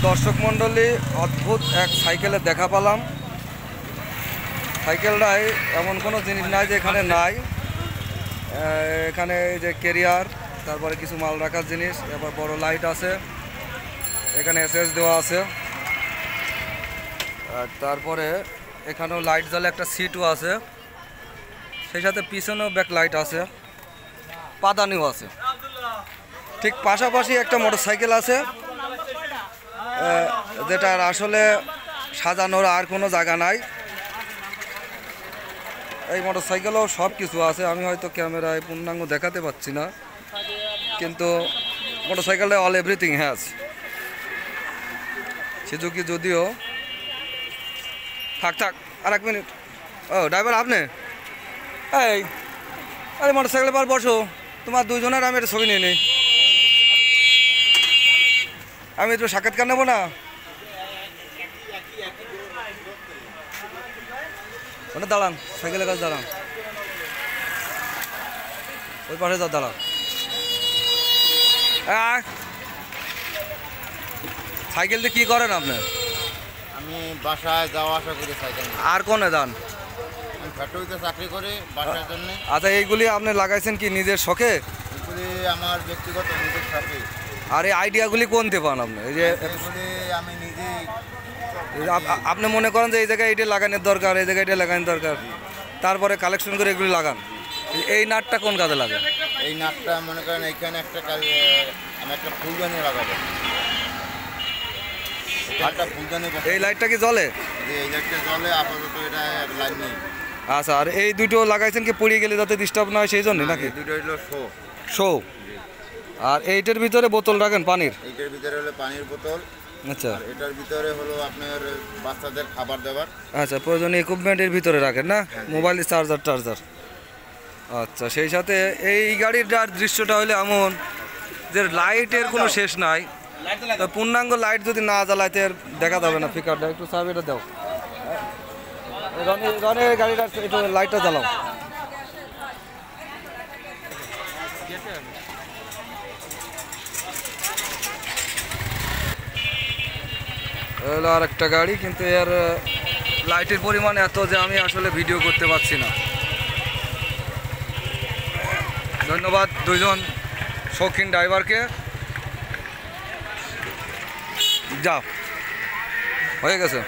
দর্শক মণ্ডলী, অদ্ভুত এক সাইকেলের দেখা পেলাম। সাইকেলটাই এমন কোনো জিনিস নাই যে এখানে নাই। এখানে এই যে ক্যারিয়ার, তারপরে কিছু মাল রাখার জিনিস, এবার বড় লাইট আছে, এখানে এসএস দেওয়া আছে, আর তারপরে এখানেও লাইট জ্বলে, একটা সিটও আছে, সেই সাথে পিছনেও ব্যাক লাইট আছে, পাদানিও আছে। ঠিক পাশাপাশি একটা মোটরসাইকেল আছে, যেটার আসলে সাজানোর আর কোনো জায়গা নাই। এই মোটরসাইকেলও সব কিছু আছে, আমি হয়তো ক্যামেরায় পূর্ণাঙ্গ দেখাতে পাচ্ছি না, কিন্তু মোটরসাইকেলটা অল এভরিথিং হ্যাজ। সুজুকি যদিও। থাক থাক আর এক মিনিট। ও ড্রাইভার আপনি? এই আরে মোটরসাইকেলের পর বসো, তোমার দুজনের আমি একটা ছবি নিয়ে নিই। আমি একটু সাক্ষাৎকার নেবো না? ওটা দাঁড়ান, সাইকেলের কাছে দাঁড়ান, ওই পাশে যা দাঁড়ান। সাইকেল দিয়ে কী করেন আপনি? আমি বাসায় যাওয়া আসা করি সাইকেল। আর কোনে যান? আমি ফ্যাক্টরিতে চাকরি করি বাসার জন্য। আচ্ছা, এইগুলি আপনি লাগাইছেন কি নিজের শখে? এগুলি আমার ব্যক্তিগত নিজের শখে। আর এই আইডিয়াগুলি কোনতে পান আপনি? এই যে এগুলি আমি নিজেই। আপনি মনে করেন যে এই জায়গায় এটা লাগানোর দরকার, এই জায়গায় এটা লাগানোর দরকার, তারপরে কালেকশন করে এগুলি লাগান। এই নাটটা কোন কাজে লাগান? এই নাটটা মনে করেন এইখানে একটা কাজে আমি একটা ফুলদানি লাগাবো। এই লাইটটা কি জ্বলে? এই লাইটটা জ্বলে, আপাতত এটা লাইট নেই। আচ্ছা, আর এই দুটো লাগাইছেন কি পড়ে গেলে যাতে ডিস্টার্ব না হয় সেই জন্য নাকি? দুটো হলো শো। আর এইটার ভিতরে বোতল রাখেন পানির? এইটার ভিতরে হলো পানির বোতল। আচ্ছা, এটার ভিতরে হলো আপনার বাচ্চাদের খাবার দেওয়ার। আচ্ছা, প্রয়োজনীয় ইকুইপমেন্টের ভিতরে রাখেন না? Mobile charger. আচ্ছা, সেই সাথে এই গাড়ির দৃশ্যটা হলে এমন যে লাইটের কোনো শেষ নাই। তো পূর্ণাঙ্গ লাইট যদি না জ্বালাইতে দেখা যাবে না। ফিকারটা একটু চাবিটা দাও, রনের গাড়িটা একটু লাইটটা জ্বালাও। হলো আর একটা গাড়ি, কিন্তু এর লাইটের পরিমাণ এত যে আমি আসলে ভিডিও করতে পারছি না। ধন্যবাদ দুজন শৌখিন ড্রাইভারকে। যাও, হয়ে গেছে।